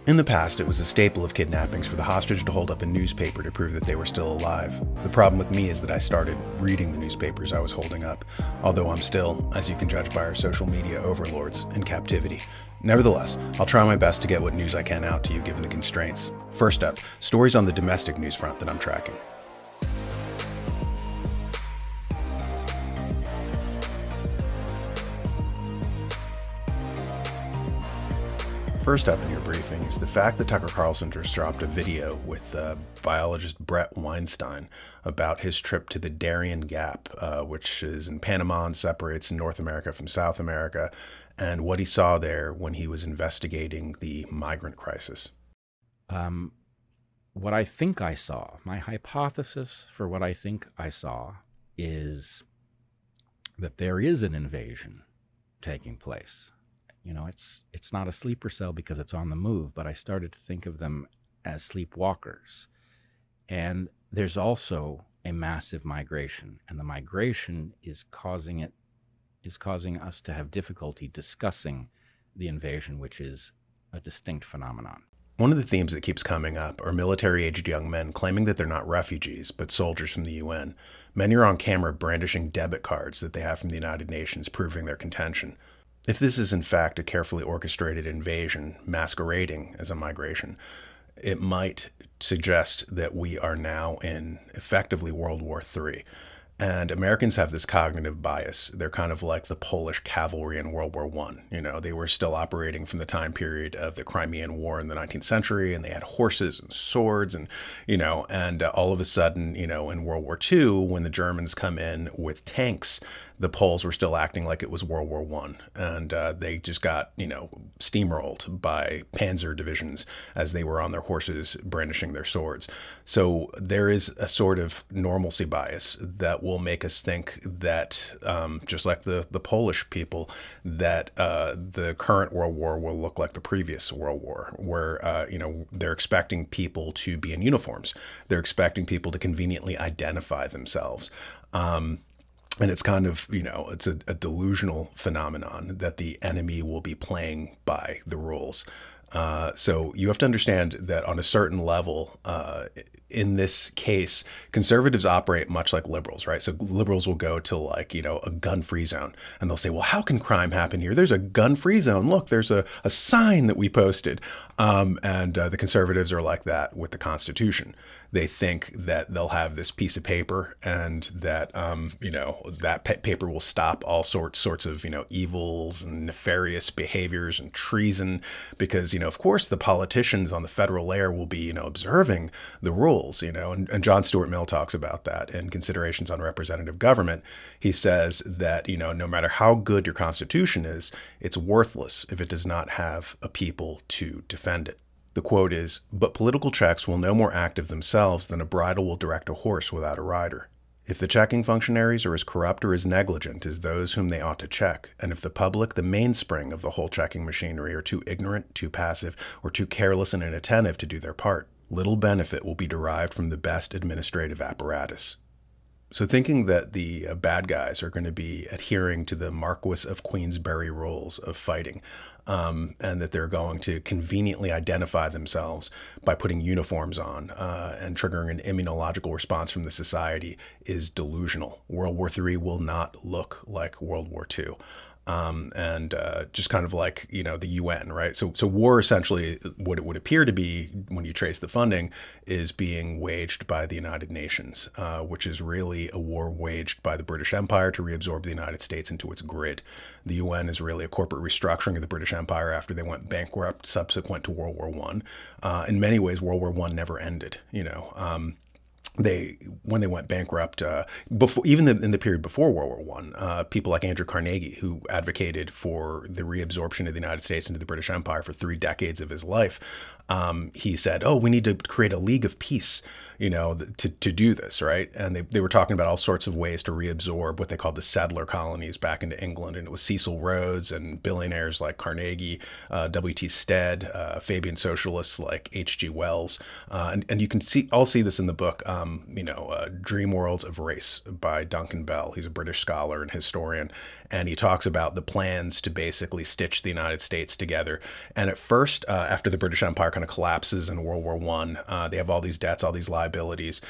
In the past, it was a staple of kidnappings for the hostage to hold up a newspaper to prove that they were still alive. The problem with me is that I started reading the newspapers I was holding up, although I'm still, as you can judge by our social media overlords, in captivity. Nevertheless, I'll try my best to get what news I can out to you given the constraints. First up, stories on the domestic news front that I'm tracking. First up in your briefing is the fact that Tucker Carlson just dropped a video with biologist Bret Weinstein about his trip to the Darien Gap, which is in Panama and separates North America from South America, and what he saw there when he was investigating the migrant crisis. What I think I saw, my hypothesis for what I think I saw is that there is an invasion taking place. You know, it's not a sleeper cell because it's on the move, but I started to think of them as sleepwalkers. And there's also a massive migration, and the migration is causing us to have difficulty discussing the invasion, which is a distinct phenomenon. One of the themes that keeps coming up are military-aged young men claiming that they're not refugees, but soldiers from the UN. Many are on camera brandishing debit cards that they have from the United Nations, proving their contention. If this is in fact a carefully orchestrated invasion masquerading as a migration, it might suggest that we are now in effectively World War III. And Americans have this cognitive bias. They're kind of like the Polish cavalry in World War I. You know, they were still operating from the time period of the Crimean War in the 19th century, and they had horses and swords, and, all of a sudden, in World War II, when the Germans come in with tanks, the Poles were still acting like it was World War I, and they just got, steamrolled by panzer divisions as they were on their horses brandishing their swords. So there is a sort of normalcy bias that will make us think that, just like the Polish people, that the current World War will look like the previous World War, where, they're expecting people to be in uniforms. They're expecting people to conveniently identify themselves. And it's kind of, it's a delusional phenomenon that the enemy will be playing by the rules. So you have to understand that on a certain level, in this case, conservatives operate much like liberals, right? So liberals will go to a gun-free zone, and they'll say, well, how can crime happen here? There's a gun-free zone. Look, there's a sign that we posted. And the conservatives are like that with the Constitution. They think that they'll have this piece of paper, and that, that paper will stop all sorts of, evils and nefarious behaviors and treason, because, of course, the politicians on the federal layer will be, observing the rules, and John Stuart Mill talks about that in Considerations on Representative Government. He says that, no matter how good your Constitution is, it's worthless if it does not have a people to defend it. The quote is, "But political checks will no more active themselves than a bridle will direct a horse without a rider. If the checking functionaries are as corrupt or as negligent as those whom they ought to check, and if the public, the mainspring of the whole checking machinery, are too ignorant, too passive, or too careless and inattentive to do their part, little benefit will be derived from the best administrative apparatus." So thinking that the bad guys are going to be adhering to the Marquis of Queensberry rules of fighting, and that they're going to conveniently identify themselves by putting uniforms on and triggering an immunological response from the society is delusional. World War III will not look like World War II. Just kind of like, the UN, right? So war essentially, what it would appear to be when you trace the funding, is being waged by the United Nations, which is really a war waged by the British Empire to reabsorb the United States into its grid. The UN is really a corporate restructuring of the British Empire after they went bankrupt subsequent to World War I. In many ways, World War I never ended, when they went bankrupt, even in the period before World War I, people like Andrew Carnegie, who advocated for the reabsorption of the United States into the British Empire for 3 decades of his life, he said, oh, we need to create a League of Peace, to do this, right? And they were talking about all sorts of ways to reabsorb what they called the settler colonies back into England. And it was Cecil Rhodes and billionaires like Carnegie, W.T. Stead, Fabian socialists like H.G. Wells. And you can all see this in the book, Dream Worlds of Race by Duncan Bell. He's a British scholar and historian. and he talks about the plans to basically stitch the United States together. And at first, after the British Empire kind of collapses in World War I, they have all these debts, all these liabilities.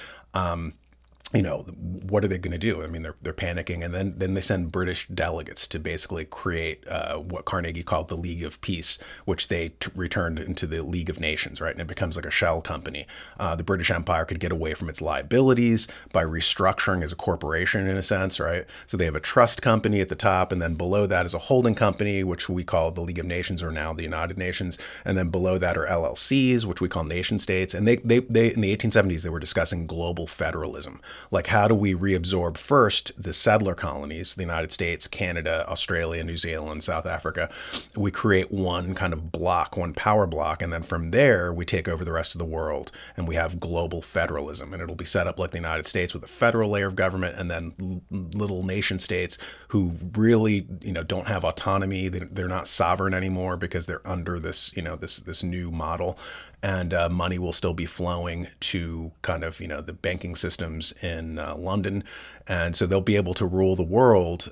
You know, what are they going to do? I mean, they're panicking, and then they send British delegates to basically create what Carnegie called the League of Peace, which they returned into the League of Nations, right? And it becomes like a shell company. The British Empire could get away from its liabilities by restructuring as a corporation, in a sense, right? So they have a trust company at the top, and then below that is a holding company, which we call the League of Nations, or now the United Nations, and then below that are LLCs, which we call nation states. And they in the 1870s, they were discussing global federalism. Like, how do we reabsorb first the settler colonies, the United States, Canada, Australia, New Zealand, South Africa? We create one kind of block, one power block, and then from there we take over the rest of the world, and we have global federalism. And it'll be set up like the United States with a federal layer of government, and then little nation states who really, you know, don't have autonomy. They're not sovereign anymore because they're under this, you know, this new model. And money will still be flowing to kind of, you know, the banking systems in London. And so they'll be able to rule the world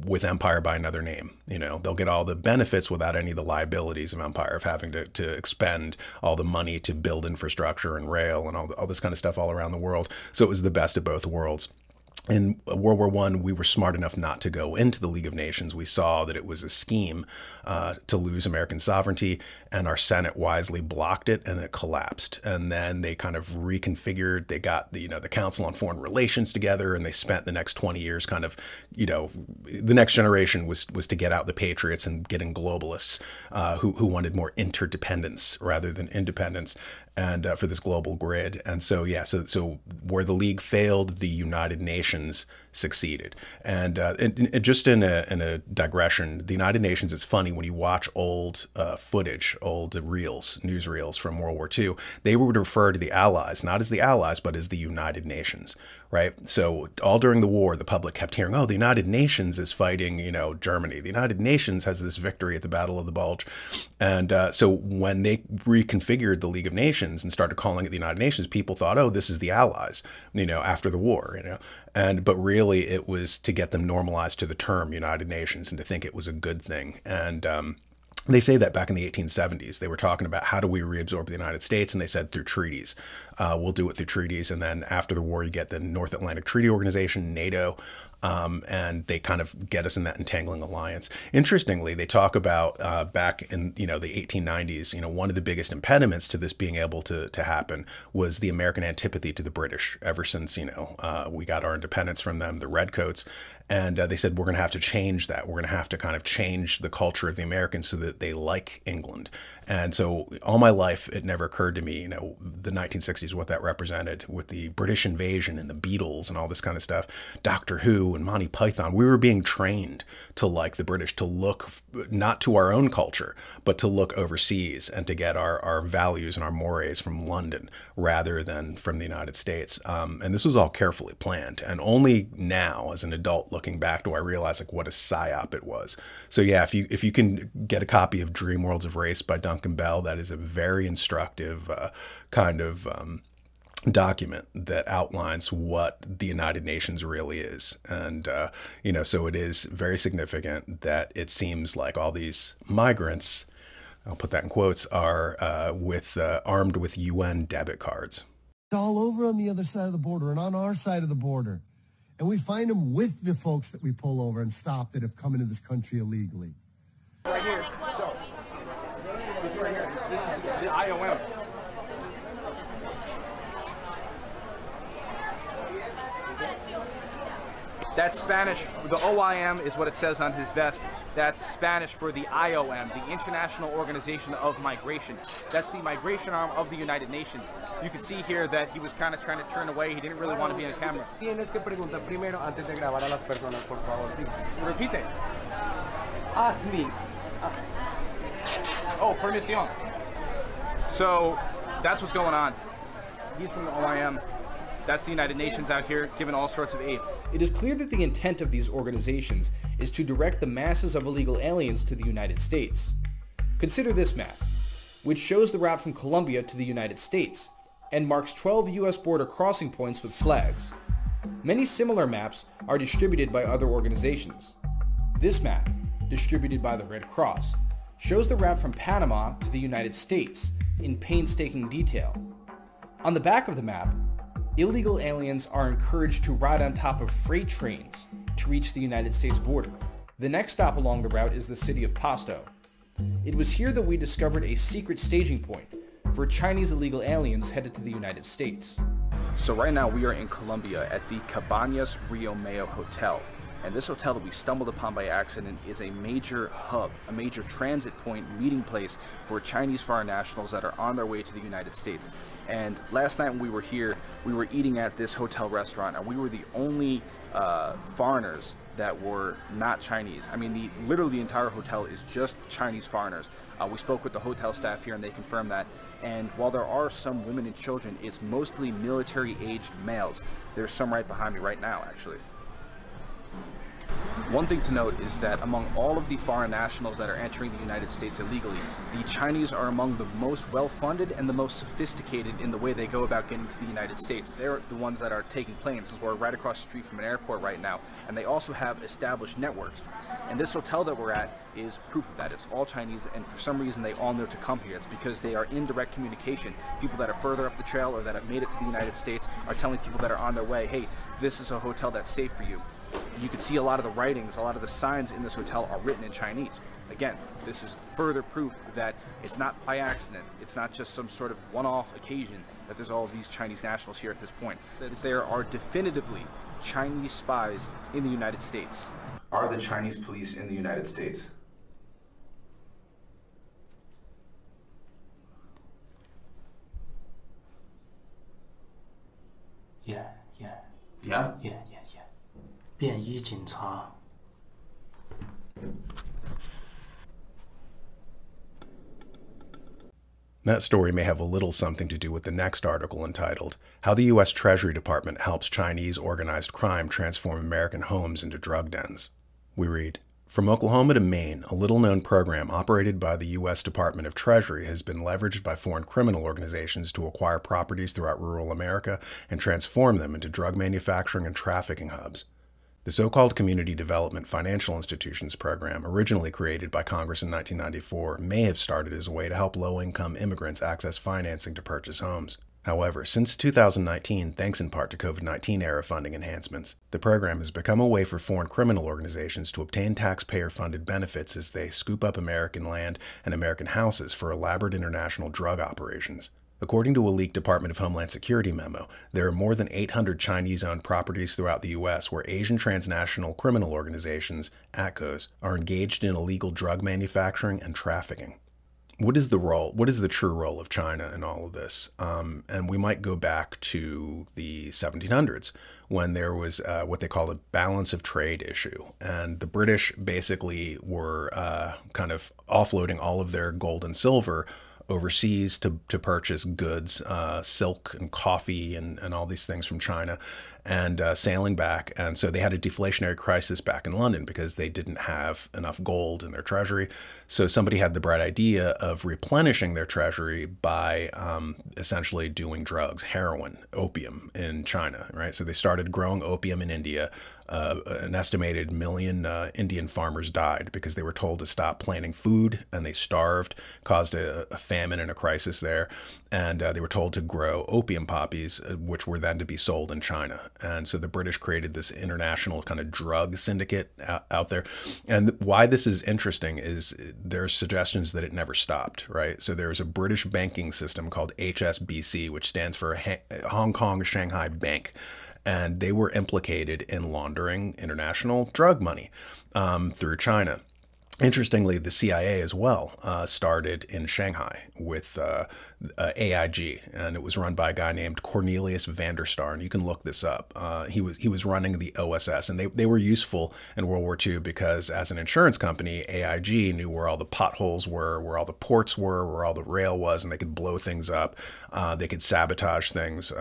with empire by another name. You know, they'll get all the benefits without any of the liabilities of empire, of having to expend all the money to build infrastructure and rail and all this kind of stuff all around the world. So it was the best of both worlds. In World War I, we were smart enough not to go into the League of Nations. We saw that it was a scheme to lose American sovereignty, and our Senate wisely blocked it, and it collapsed. And then they kind of reconfigured. They got the Council on Foreign Relations together, and they spent the next 20 years kind of, you know, the next generation was to get out the patriots and get in globalists who wanted more interdependence rather than independence. And for this global grid. And so, yeah, so where the League failed, the United Nations succeeded. And just in a digression, the United Nations, it's funny, when you watch old footage, old reels, newsreels from World War II, they would refer to the Allies, not as the Allies, but as the United Nations, right? So all during the war, the public kept hearing, oh, the United Nations is fighting, you know, Germany. The United Nations has this victory at the Battle of the Bulge. And so when they reconfigured the League of Nations and started calling it the United Nations, people thought, oh, this is the Allies, you know, after the war, you know. But really it was to get them normalized to the term United Nations and to think it was a good thing. And they say that back in the 1870s, they were talking about how do we reabsorb the United States, and they said through treaties. We'll do it through treaties. And then after the war, you get the North Atlantic Treaty Organization, NATO, and they kind of get us in that entangling alliance. Interestingly, they talk about back in, you know, the 1890s, you know, one of the biggest impediments to this being able to happen was the American antipathy to the British. Ever since, you know, we got our independence from them, the Redcoats. And they said, we're going to have to change that. We're going to have to kind of change the culture of the Americans so that they like England. And so all my life, it never occurred to me, you know, the 1960s, what that represented with the British invasion and the Beatles and all this kind of stuff, Doctor Who and Monty Python. We were being trained to like the British, to look not to our own culture, but to look overseas and to get our values and our mores from London rather than from the United States. And this was all carefully planned. And only now, as an adult looking back, do I realize like what a psyop it was. So yeah, if you can get a copy of Dream Worlds of Race by Duncan Bell, that is a very instructive kind of document that outlines what the United Nations really is. And, you know, so it is very significant that it seems like all these migrants, I'll put that in quotes, are armed with UN debit cards. It's all over on the other side of the border and on our side of the border. And we find them with the folks that we pull over and stop that have come into this country illegally. Right here. So, it's right here. This is the IOM. That's Spanish. The OIM is what it says on his vest. That's Spanish for the IOM, the International Organization of Migration. That's the migration arm of the United Nations. You can see here that he was kind of trying to turn away. He didn't really want to be in the camera. Tienes que preguntar primero antes de grabar a las personas, por favor. Repite. Ask me. Oh, permission. So that's what's going on. He's from the OIM. That's the United Nations out here giving all sorts of aid. It is clear that the intent of these organizations is to direct the masses of illegal aliens to the United States. Consider this map, which shows the route from Colombia to the United States and marks 12 US border crossing points with flags. Many similar maps are distributed by other organizations. This map, distributed by the Red Cross, shows the route from Panama to the United States in painstaking detail. On the back of the map, illegal aliens are encouraged to ride on top of freight trains to reach the United States border. The next stop along the route is the city of Pasto. It was here that we discovered a secret staging point for Chinese illegal aliens headed to the United States. So right now we are in Colombia at the Cabañas Rio Mayo Hotel. And this hotel that we stumbled upon by accident is a major hub, a major transit point, meeting place for Chinese foreign nationals that are on their way to the United States. And last night when we were here, we were eating at this hotel restaurant, and we were the only foreigners that were not Chinese. I mean, literally the entire hotel is just Chinese foreigners. We spoke with the hotel staff here and they confirmed that. And while there are some women and children, it's mostly military-aged males. There's some right behind me right now, actually. One thing to note is that among all of the foreign nationals that are entering the United States illegally, the Chinese are among the most well-funded and the most sophisticated in the way they go about getting to the United States. They're the ones that are taking planes. We're right across the street from an airport right now, and they also have established networks. And this hotel that we're at is proof of that. It's all Chinese, and for some reason they all know to come here. It's because they are in direct communication. People that are further up the trail or that have made it to the United States are telling people that are on their way, hey, this is a hotel that's safe for you. You can see a lot of the writings, a lot of the signs in this hotel are written in Chinese. Again, this is further proof that it's not by accident. It's not just some sort of one-off occasion that there's all of these Chinese nationals here at this point. That is, there are definitively Chinese spies in the United States. Are the Chinese police in the United States? Yeah. 便衣警察。 That story may have a little something to do with the next article entitled, How the U.S. Treasury Department Helps Chinese Organized Crime Transform American Homes into Drug Dens. We read, From Oklahoma to Maine, a little-known program operated by the U.S. Department of Treasury has been leveraged by foreign criminal organizations to acquire properties throughout rural America and transform them into drug manufacturing and trafficking hubs. The so-called Community Development Financial Institutions Program, originally created by Congress in 1994, may have started as a way to help low-income immigrants access financing to purchase homes. However, since 2019, thanks in part to COVID-19-era funding enhancements, the program has become a way for foreign criminal organizations to obtain taxpayer-funded benefits as they scoop up American land and American houses for elaborate international drug operations. According to a leaked Department of Homeland Security memo, there are more than 800 Chinese-owned properties throughout the U.S. where Asian transnational criminal organizations, ATCOs, are engaged in illegal drug manufacturing and trafficking. What is the true role of China in all of this? And we might go back to the 1700s when there was what they called a balance of trade issue. And the British basically were kind of offloading all of their gold and silver overseas to purchase goods, silk and coffee and all these things from China, and sailing back. And so they had a deflationary crisis back in London because they didn't have enough gold in their treasury. So somebody had the bright idea of replenishing their treasury by essentially doing drugs, heroin, opium in China, right? So they started growing opium in India. An estimated 1 million Indian farmers died because they were told to stop planting food, and they starved, caused a famine and a crisis there. And they were told to grow opium poppies, which were then to be sold in China. And so the British created this international kind of drug syndicate out there. And why this is interesting is there's suggestions that it never stopped, right? So there's a British banking system called HSBC, which stands for Hong Kong Shanghai Bank. And they were implicated in laundering international drug money through China. Interestingly, the CIA as well started in Shanghai with AIG, and it was run by a guy named Cornelius van der Star, and you can look this up. He was running the OSS, and they were useful in World War II because as an insurance company, AIG knew where all the potholes were, where all the ports were, where all the rail was, and they could blow things up. They could sabotage things,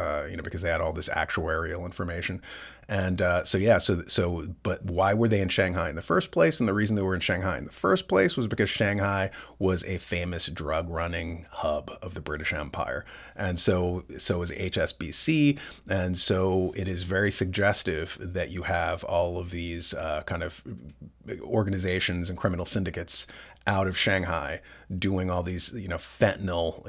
because they had all this actuarial information. And but why were they in Shanghai in the first place? And the reason they were in Shanghai in the first place was because Shanghai was a famous drug running hub of the British Empire. And so is HSBC. And so it is very suggestive that you have all of these kind of organizations and criminal syndicates out of Shanghai doing all these, fentanyl,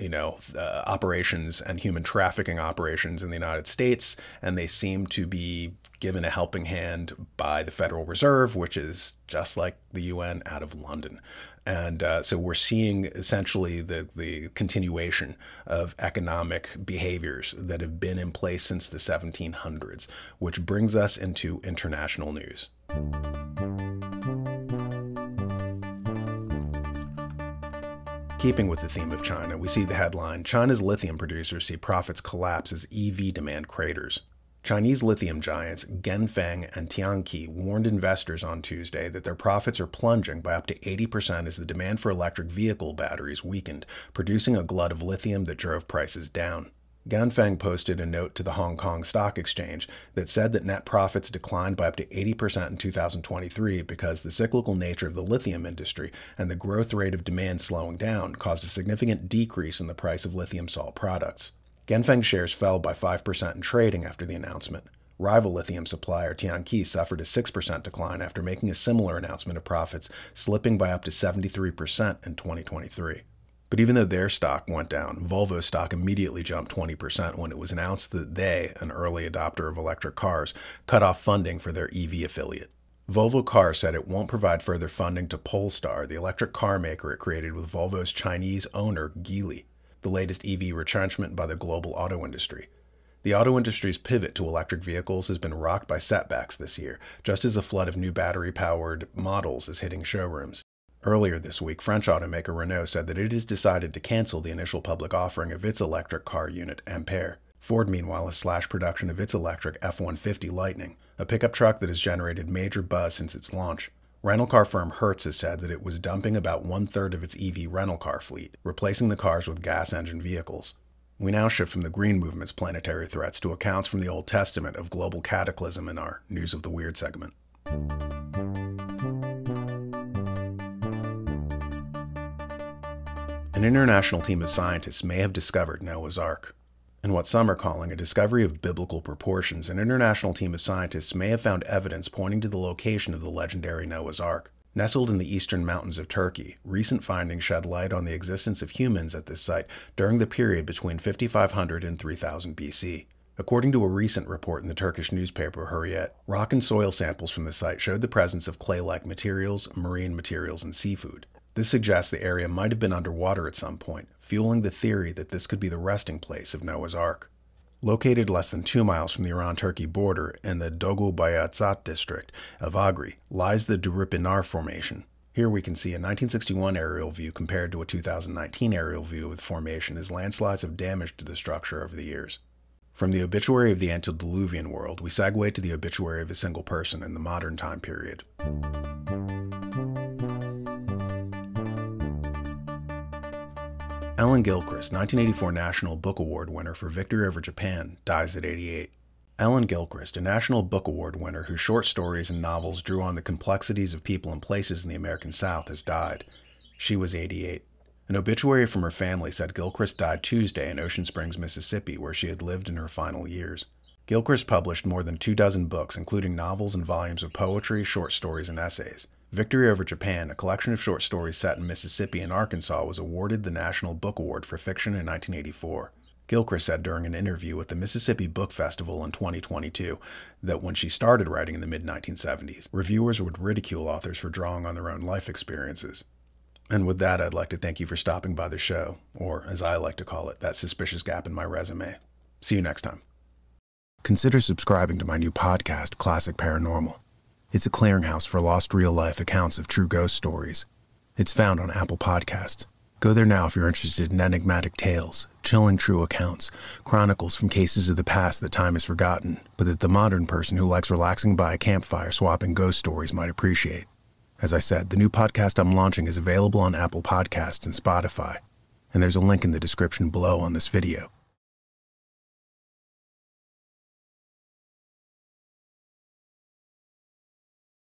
operations and human trafficking operations in the United States. And they seem to be given a helping hand by the Federal Reserve, which is just like the UN, out of London. And so we're seeing essentially the continuation of economic behaviors that have been in place since the 1700s, which brings us into international news. Keeping with the theme of China, we see the headline, China's lithium producers see profits collapse as EV demand craters. Chinese lithium giants Ganfeng and Tianqi warned investors on Tuesday that their profits are plunging by up to 80% as the demand for electric vehicle batteries weakened, producing a glut of lithium that drove prices down. Ganfeng posted a note to the Hong Kong Stock Exchange that said that net profits declined by up to 80% in 2023 because the cyclical nature of the lithium industry and the growth rate of demand slowing down caused a significant decrease in the price of lithium salt products. Ganfeng shares fell by 5% in trading after the announcement. Rival lithium supplier Tianqi suffered a 6% decline after making a similar announcement of profits, slipping by up to 73% in 2023. But even though their stock went down, Volvo's stock immediately jumped 20% when it was announced that they, an early adopter of electric cars, cut off funding for their EV affiliate. Volvo Cars said it won't provide further funding to Polestar, the electric car maker it created with Volvo's Chinese owner, Geely, the latest EV retrenchment by the global auto industry. The auto industry's pivot to electric vehicles has been rocked by setbacks this year, just as a flood of new battery-powered models is hitting showrooms. Earlier this week, French automaker Renault said that it has decided to cancel the initial public offering of its electric car unit, Ampere. Ford, meanwhile, has slashed production of its electric F-150 Lightning, a pickup truck that has generated major buzz since its launch. Rental car firm Hertz has said that it was dumping about one-third of its EV rental car fleet, replacing the cars with gas-engine vehicles. We now shift from the Green Movement's planetary threats to accounts from the Old Testament of global cataclysm in our News of the Weird segment. An international team of scientists may have discovered Noah's Ark. In what some are calling a discovery of biblical proportions, an international team of scientists may have found evidence pointing to the location of the legendary Noah's Ark. Nestled in the eastern mountains of Turkey, recent findings shed light on the existence of humans at this site during the period between 5500 and 3000 BC. According to a recent report in the Turkish newspaper Hürriyet, rock and soil samples from the site showed the presence of clay-like materials, marine materials, and seafood. This suggests the area might have been underwater at some point, fueling the theory that this could be the resting place of Noah's Ark. Located less than 2 miles from the Iran-Turkey border in the Doğu district of Agri lies the Durupinar Formation. Here we can see a 1961 aerial view compared to a 2019 aerial view of the formation as landslides have damaged the structure over the years. From the obituary of the antediluvian world, we segue to the obituary of a single person in the modern time period. Ellen Gilchrist, 1984 National Book Award winner for Victory Over Japan, dies at 88. Ellen Gilchrist, a National Book Award winner whose short stories and novels drew on the complexities of people and places in the American South, has died. She was 88. An obituary from her family said Gilchrist died Tuesday in Ocean Springs, Mississippi, where she had lived in her final years. Gilchrist published more than 24 books, including novels and volumes of poetry, short stories, and essays. Victory Over Japan, a collection of short stories set in Mississippi and Arkansas, was awarded the National Book Award for Fiction in 1984. Gilchrist said during an interview at the Mississippi Book Festival in 2022 that when she started writing in the mid-1970s, reviewers would ridicule authors for drawing on their own life experiences. And with that, I'd like to thank you for stopping by the show, or as I like to call it, that suspicious gap in my resume. See you next time. Consider subscribing to my new podcast, Classic Paranormal. It's a clearinghouse for lost real-life accounts of true ghost stories. It's found on Apple Podcasts. Go there now if you're interested in enigmatic tales, chilling true accounts, chronicles from cases of the past that time has forgotten, but that the modern person who likes relaxing by a campfire swapping ghost stories might appreciate. As I said, the new podcast I'm launching is available on Apple Podcasts and Spotify, and there's a link in the description below on this video.